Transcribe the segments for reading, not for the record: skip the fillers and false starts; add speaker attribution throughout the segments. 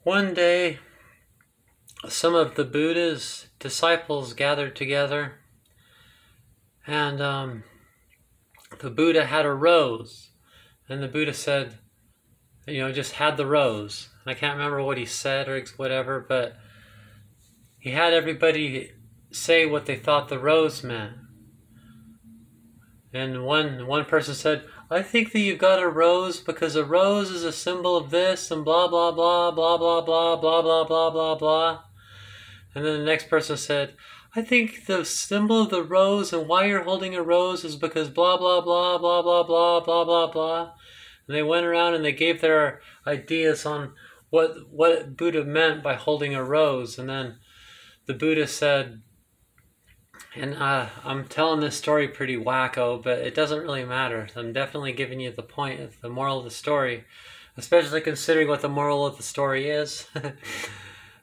Speaker 1: One day, some of the Buddha's disciples gathered together, and the Buddha had a rose, and the Buddha said, just had the rose. I can't remember what he said or whatever, but he had everybody say what they thought the rose meant. And one person said, I think that you've got a rose because a rose is a symbol of this and blah blah blah blah blah blah blah blah blah blah blah. And then the next person said, I think the symbol of the rose and why you're holding a rose is because blah blah blah blah blah blah blah blah blah. And they went around and they gave their ideas on what Buddha meant by holding a rose. And then the Buddha said, and I'm telling this story pretty wacko, but it doesn't really matter. I'm definitely giving you the point of the moral of the story, especially considering what the moral of the story is.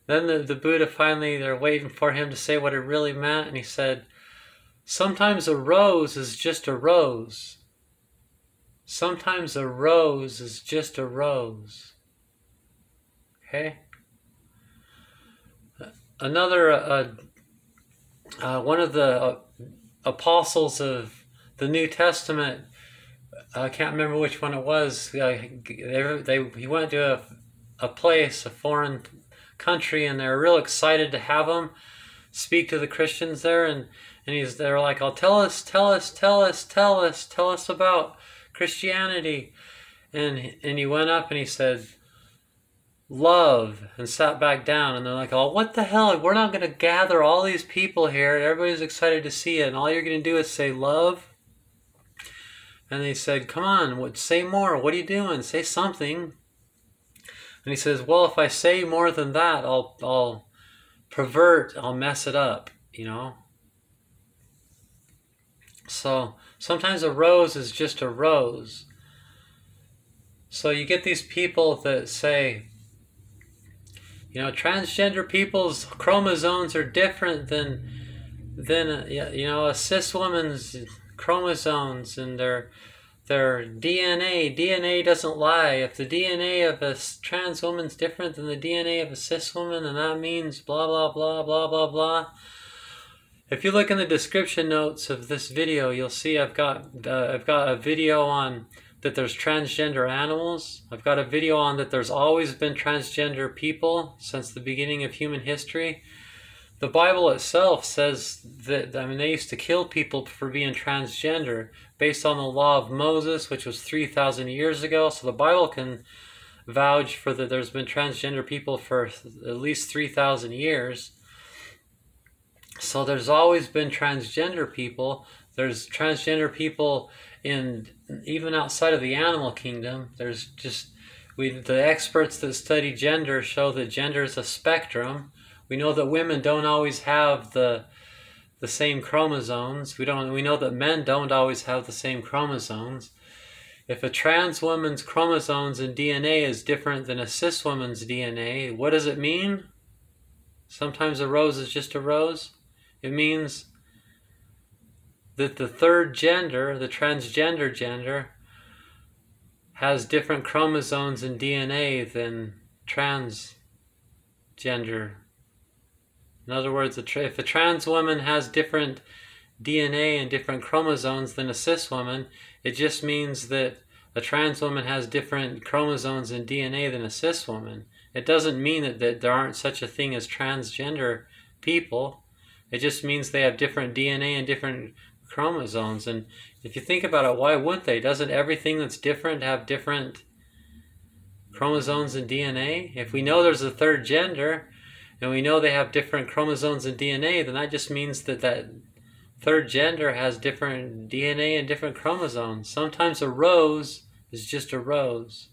Speaker 1: Then the Buddha finally, they're waiting for him to say what it really meant, and he said, sometimes a rose is just a rose. Sometimes a rose is just a rose. Okay? Another... one of the apostles of the New Testament, I can't remember which one it was, he went to a place, a foreign country, and they were real excited to have him speak to the Christians there, and they're like, oh, tell us about Christianity. And he went up and he said, love, and sat back down. And they're like, oh, what the hell, we're not going to gather all these people here, everybody's excited to see it, and all you're going to do is say love? And they said, come on, say more, what are you doing, say something. And he says, well, if I say more than that, I'll pervert, I'll mess it up, So sometimes a rose is just a rose. So you get these people that say, transgender people's chromosomes are different than a cis woman's chromosomes, and their DNA. DNA doesn't lie. If the DNA of a trans woman's different than the DNA of a cis woman, then that means blah blah blah blah blah blah. If you look in the description notes of this video, you'll see I've got a video on that there's transgender animals. I've got a video on that there's always been transgender people since the beginning of human history. The Bible itself says that, they used to kill people for being transgender based on the law of Moses, which was 3,000 years ago. So the Bible can vouch for that there's been transgender people for at least 3,000 years. So there's always been transgender people. There's transgender people even outside of the animal kingdom. There's just the experts that study gender show that gender is a spectrum. We know that women don't always have the same chromosomes. We know that men don't always have the same chromosomes. If a trans woman's chromosomes and DNA is different than a cis woman's DNA, what does it mean? Sometimes a rose is just a rose. It means that the third gender, the transgender gender, has different chromosomes and DNA than transgender. In other words, if a trans woman has different DNA and different chromosomes than a cis woman, it just means that a trans woman has different chromosomes and DNA than a cis woman. It doesn't mean that there aren't such a thing as transgender people. It just means they have different DNA and different chromosomes. And if you think about it, why wouldn't they? Doesn't everything that's different have different chromosomes and DNA? If we know there's a third gender and we know they have different chromosomes and DNA, then that just means that third gender has different DNA and different chromosomes. Sometimes a rose is just a rose.